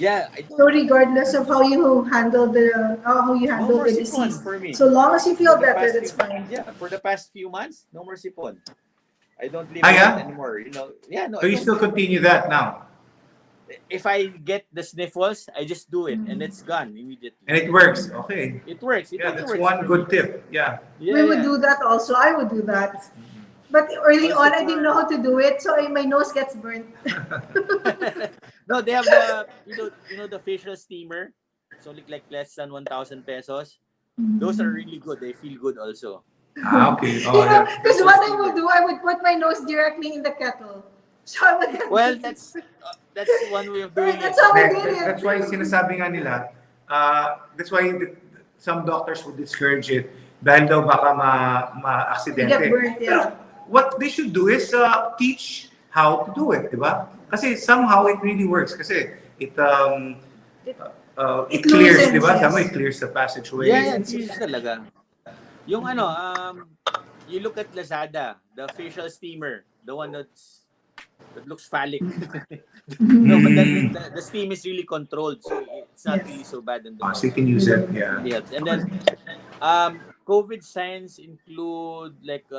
Yeah, I don't. So regardless of how you handle No more the sipon disease, for me. so long as you For feel the better, past that's few, fine. yeah, for the past few months, no more sipon. I don't limit Ah, it yeah? anymore. You know, yeah, no, So I you don't. still continue that now? If I get the sniffles, I just do it, and it's gone immediately. And it works. Okay. It works. Yeah, It that's works one for me. good tip. Yeah. We would Yeah. do that also. I would do that. But early Also on, I didn't know how to do it, so my nose gets burnt. No, they have the the facial steamer. So like less than 1,000 pesos. Those are really good. They feel good also. Ah, okay. You Oh, know, yeah. because what I would do, I would put my nose directly in the kettle. So I would get Well, that's one way of doing Right, that's it. how we Correct. did it. That's why sinasabi nga nila, that's why some doctors would discourage it dahil daw baka You ma-aksidente. get burnt, Pero yeah. what they should do is teach how to do it, di ba? Kasi somehow it really works. Kasi it It clears, loosens, di ba? yes. Somehow it clears the passageway. Yeah, it is talaga. Yung you look at Lazada, the facial steamer, the one that looks phallic. No, but then the steam is really controlled, so it's not really so bad in the So you can use it, yeah. really helps. And then COVID signs include like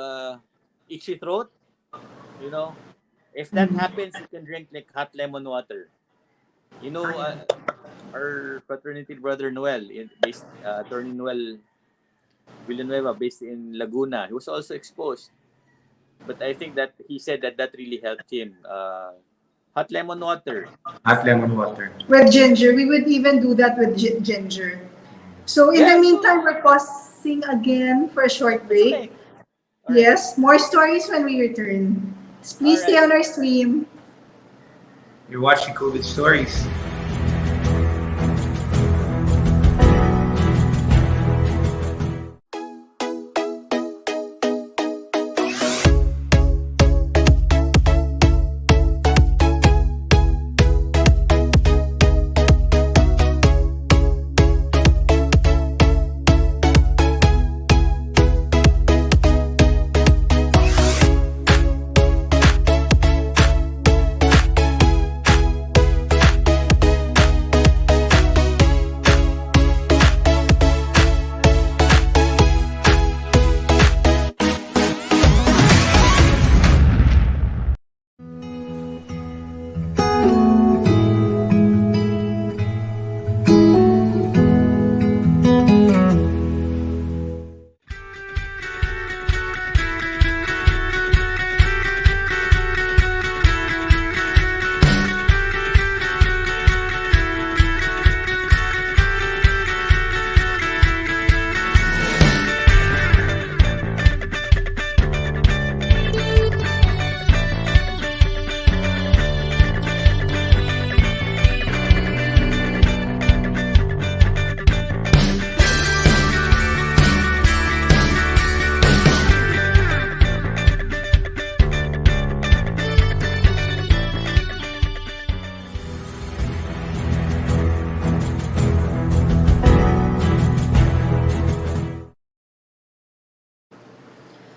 itchy throat. You know, if that happens, you can drink like hot lemon water. You know, our fraternity brother Noel, Attorney Noel Villanueva, based in Laguna, he was also exposed. But I think that he said that really helped him. Hot lemon water. Hot lemon water. With ginger. We would even do that with ginger. So in the meantime, we're pausing again for a short break. Yes, more stories when we return. Please stay on our stream. You're watching CoViD Stories.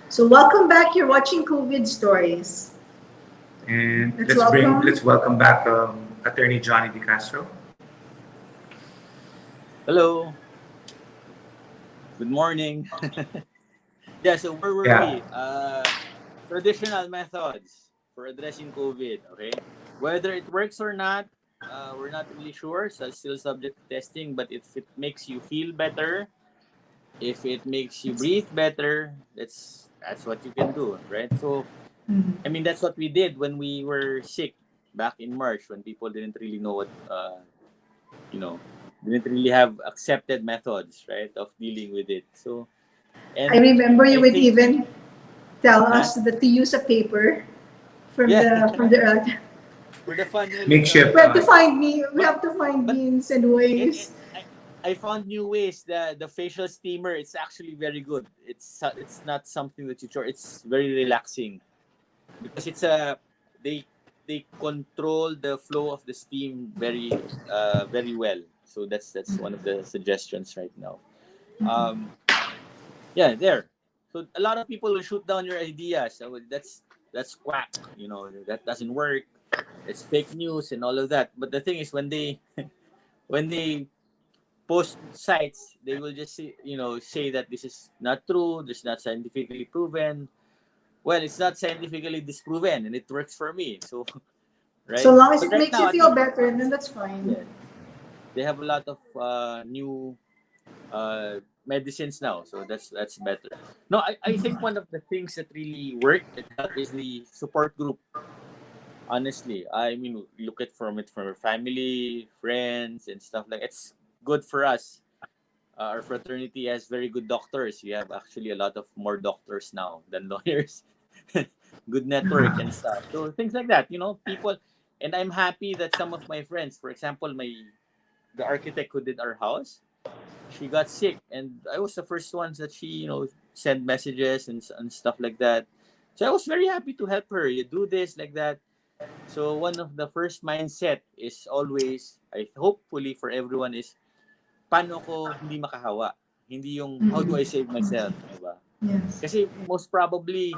So welcome back. You're watching CoViD Stories. And Let's let's welcome back Attorney Johnny De Castro. Hello. Good morning. Yeah, so where were we? Traditional methods for addressing COVID, okay? Whether it works or not, we're not really sure. So still subject to testing, but if it makes you feel better, if it makes you breathe better, that's what you can do, right? So, I mean, that's what we did when we were sick back in March, when people didn't really know what, didn't really have accepted methods, right, of dealing with it. So, and I remember you I would think- even tell us that to use a paper from the for the fun. Makeshift. we have to find means and ways. I found new ways. The facial steamer, it's actually very good. It's not something that you chore. It's very relaxing because they control the flow of the steam very well. So that's one of the suggestions right now. Yeah, there. So a lot of people will shoot down your ideas. So that's quack. That doesn't work. it's fake news and all of that. But the thing is, when they when they post sites, they will just say that this is not true. This is not scientifically proven. Well, it's not scientifically disproven, and it works for me. So, right. So long as But it right makes now, you at feel least, better, then that's fine. yeah, they have a lot of new medicines now, so that's better. No, I think one of the things that really worked and helped is the support group. Honestly, I mean, look at from our family, friends, and stuff like it's good for us. Our fraternity has very good doctors. We have actually a lot of more doctors now than lawyers. Good network and stuff. So things like that, people. And I'm happy that some of my friends, for example, the architect who did our house, she got sick, and I was the first ones that she sent messages and stuff like that. So I was very happy to help her. You do this like that. So one of the first mindset is always, I hopefully for everyone is, paano ko hindi makahawa? Hindi yung how do I save myself, diba? Yes. Kasi most probably,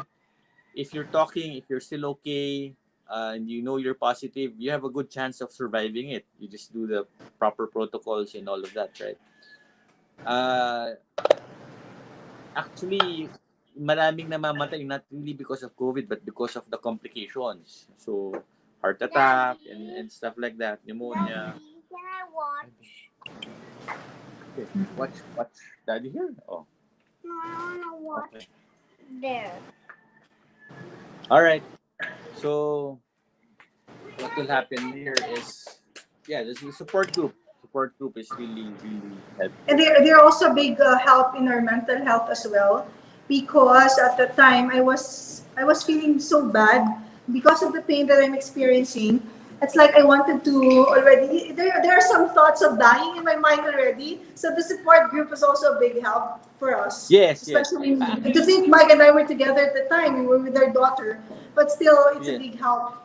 if you're talking, if you're still okay, and you're positive, you have a good chance of surviving it. You just do the proper protocols and all of that, right? Actually, maraming namamatay not really because of COVID but because of the complications. So, heart attack and stuff like that, pneumonia. Can I watch? Okay. Watch Daddy here? Oh. No, I wanna watch Okay. there. All right. So, what will happen here is, there's a support group. Support group is really, really helpful. And they're also a big help in our mental health as well, because at the time I was feeling so bad because of the pain that I'm experiencing. It's like I wanted to already. There are some thoughts of dying in my mind already. So the support group was also a big help for us. Yes, Especially yes. to think Mike and I were together at the time. We were with our daughter, but still, it's a Yes. big help.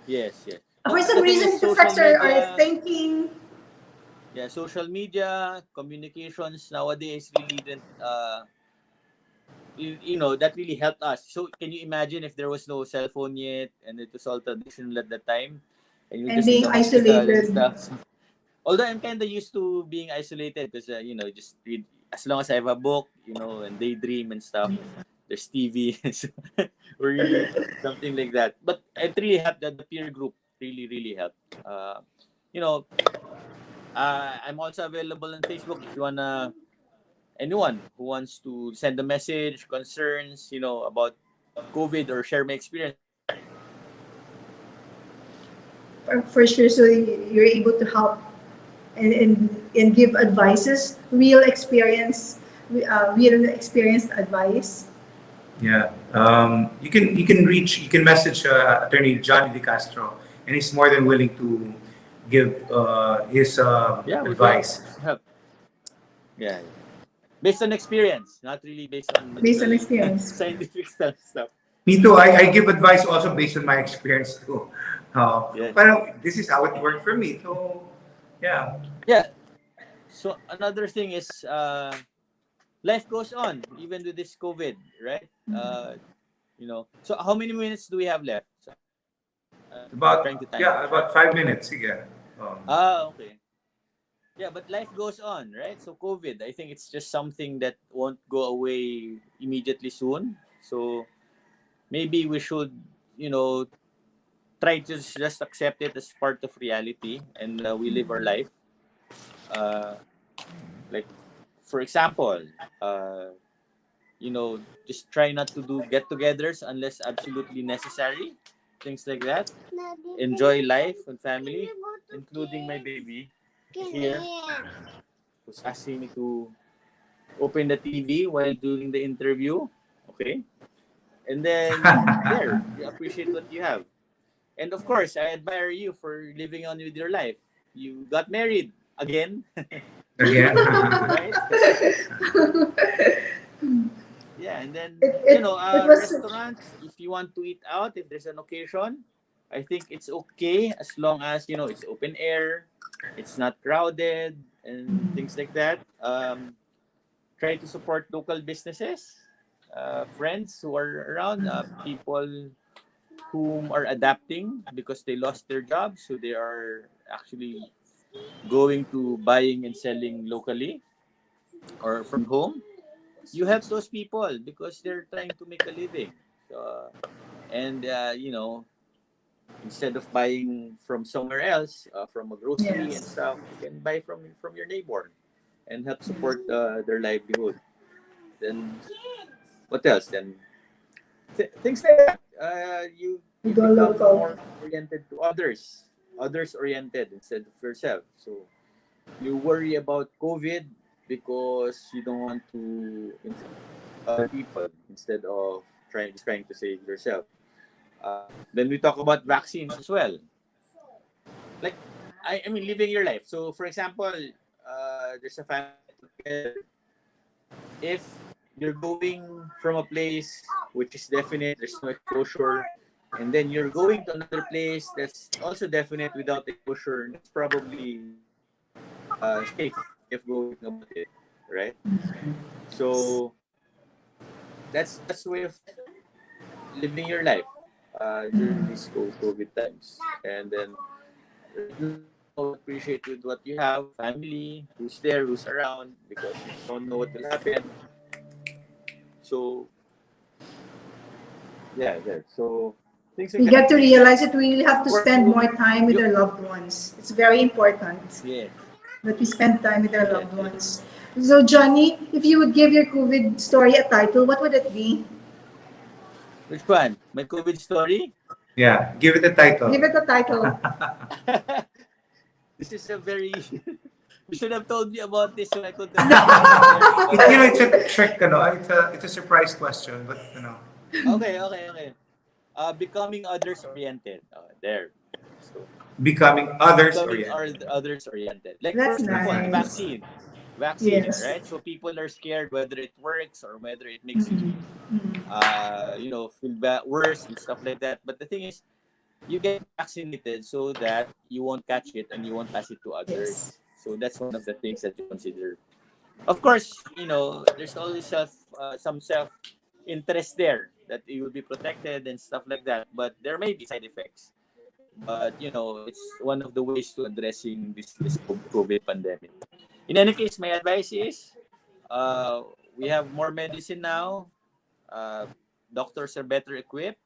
Yes. For some The thing reason, is, it affects our thinking. Yeah, social media, communications nowadays really didn't, that really helped us. So can you imagine if there was no cell phone yet and it was all traditional at the time, and you're And just in being the hospital and isolated. stuff. Although I'm kind of used to being isolated because, just read, as long as I have a book, and daydream and stuff, there's TV, or really something like that. But it really helped that the peer group really, really helped. You know, I'm also available on Facebook if you wanna, anyone who wants to send a message, concerns, about COVID or share my experience. For sure, so you're able to help and give advices, real experienced advice. Yeah. You can message Attorney Johnny De Castro, and he's more than willing to give his advice. Yeah. Based on experience, not really based on Based on medical experience. scientific stuff. Me too. I give advice also based on my experience too. Yes. But this is how it worked for me. So, yeah. Yeah. So another thing is, life goes on even with this COVID, right? So how many minutes do we have left? Trying to time. About 5 minutes. Yeah. Okay. Yeah, but life goes on, right? So COVID, I think it's just something that won't go away immediately soon. So maybe we should, try to just accept it as part of reality, and we live our life. Like, for example, just try not to do get-togethers unless absolutely necessary. Things like that. Enjoy life and family, including my baby here, who's asking me to open the TV while doing the interview. Okay. And then there, you appreciate what you have. And of course, I admire you for living on with your life. You got married again. Again. Right? Yeah, and then, restaurants, if you want to eat out, if there's an occasion, I think it's okay as long as, it's open air, it's not crowded, and things like that. Try to support local businesses, friends who are around, people whom are adapting because they lost their jobs, so they are actually going to buying and selling locally or from home. You help those people because they're trying to make a living. So, and instead of buying from somewhere else, from a grocery and Yes. stuff, you can buy from your neighbor and help support their livelihood. Then what else? Then things like that. You Go become local. more oriented to others oriented instead of yourself. So you worry about COVID because you don't want to infect other people instead of trying to save yourself. Then we talk about vaccines as well. Like I mean, living your life. So for example, there's a family together. If you're going from a place which is definite, there's no exposure, and then you're going to another place that's also definite without exposure, it's probably safe if going about it, right? So that's the way of living your life during these COVID times, and then appreciate with what you have, family, who's there, who's around, because you don't know what will happen. So yeah, there. So things like We that. get to realize that we have to Of course, spend more time with our loved ones. It's very important yeah. that we spend time with our Yes, loved yes. ones. So, Johnny, if you would give your COVID story a title, what would it be? Which one? My COVID story? Yeah, give it a title. Give it a title. This is a very. You should have told me about this so I could. It's a trick, it's a surprise question, but Okay. Becoming others oriented. There. So becoming others becoming oriented. others oriented. Like for That's example, the nice. vaccine, Yes. right? So people are scared whether it works or whether it makes you, feel worse and stuff like that. But the thing is, you get vaccinated so that you won't catch it and you won't pass it to Yes. others. So that's one of the things that you consider. Of course, there's always some self interest there that you will be protected and stuff like that. But there may be side effects. But it's one of the ways to addressing this COVID pandemic. In any case, my advice is, we have more medicine now. Uh, Doctors are better equipped.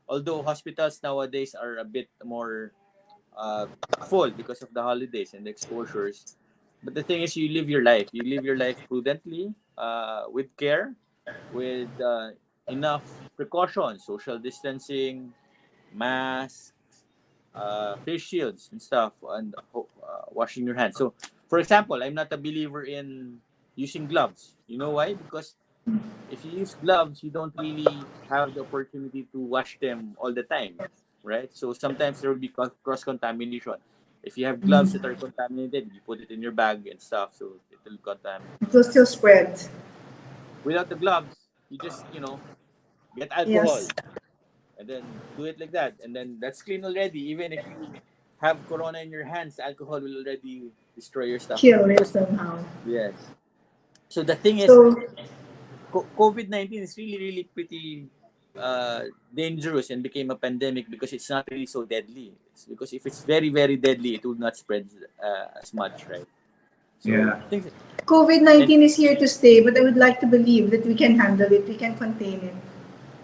Although hospitals nowadays are a bit more full because of the holidays and the exposures. But the thing is, you live your life. You live your life prudently, with care, with enough precautions, social distancing, masks, face shields and stuff, and washing your hands. So, for example, I'm not a believer in using gloves. You know why? Because if you use gloves, you don't really have the opportunity to wash them all the time, right? So sometimes there will be cross contamination. If you have gloves that are contaminated, you put it in your bag and stuff, so it will contaminate. It will still spread. Without the gloves, you just get alcohol Yes. and then do it like that, and then that's clean already. Even if you have corona in your hands, alcohol will already destroy your stuff. Kill it somehow. Yes. So the thing is, So, COVID-19 is really, really pretty dangerous and became a pandemic because it's not really so deadly. It's because if it's very, very deadly, it will not spread as much, right? So, Yeah. COVID-19 is here to stay, but I would like to believe that we can handle it, we can contain it.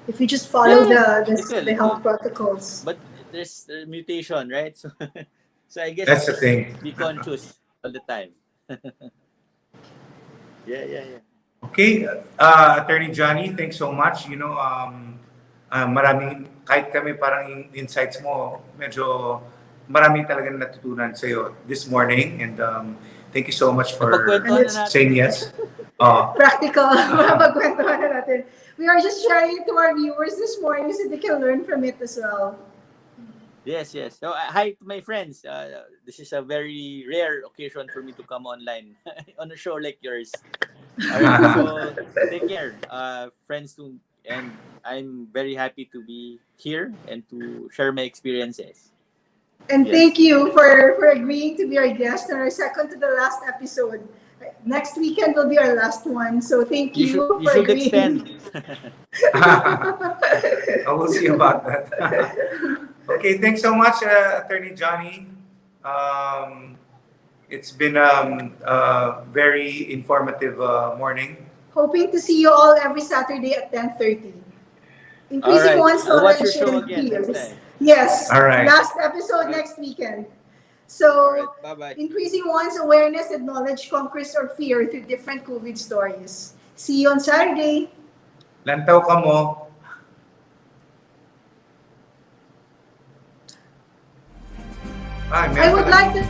If we just follow the health protocols. But there's mutation, right? So, so I guess That's the thing. Be conscious all the time. Yeah. Okay, Attorney Johnny, thanks so much. Maraming, kahit kami parang yung insights mo, medyo marami talagang natutunan sa'yo this morning. And thank you so much for saying yes. Practical. Mapagkwentuhan na natin. We are just sharing it to our viewers this morning so they can learn from it as well. Yes. So, hi to my friends. This is a very rare occasion for me to come online on a show like yours. Alright, so take care, friends too, and I'm very happy to be here and to share my experiences. And thank you for agreeing to be our guest on our second to the last episode. next weekend will be our last one. So thank you, You for should agreeing. extend. I will see about that. Okay, thanks so much, Attorney Johnny. It's been a very informative morning. Hoping to see you all every Saturday at 10:30. Increasing All right. one's I'll watch knowledge your show and again next fears. time. Yes. All right. Last episode next weekend. So, Bye-bye. increasing one's awareness and knowledge conquers or fear through different COVID stories. See you on Saturday. Lantaw ka mo. I would like to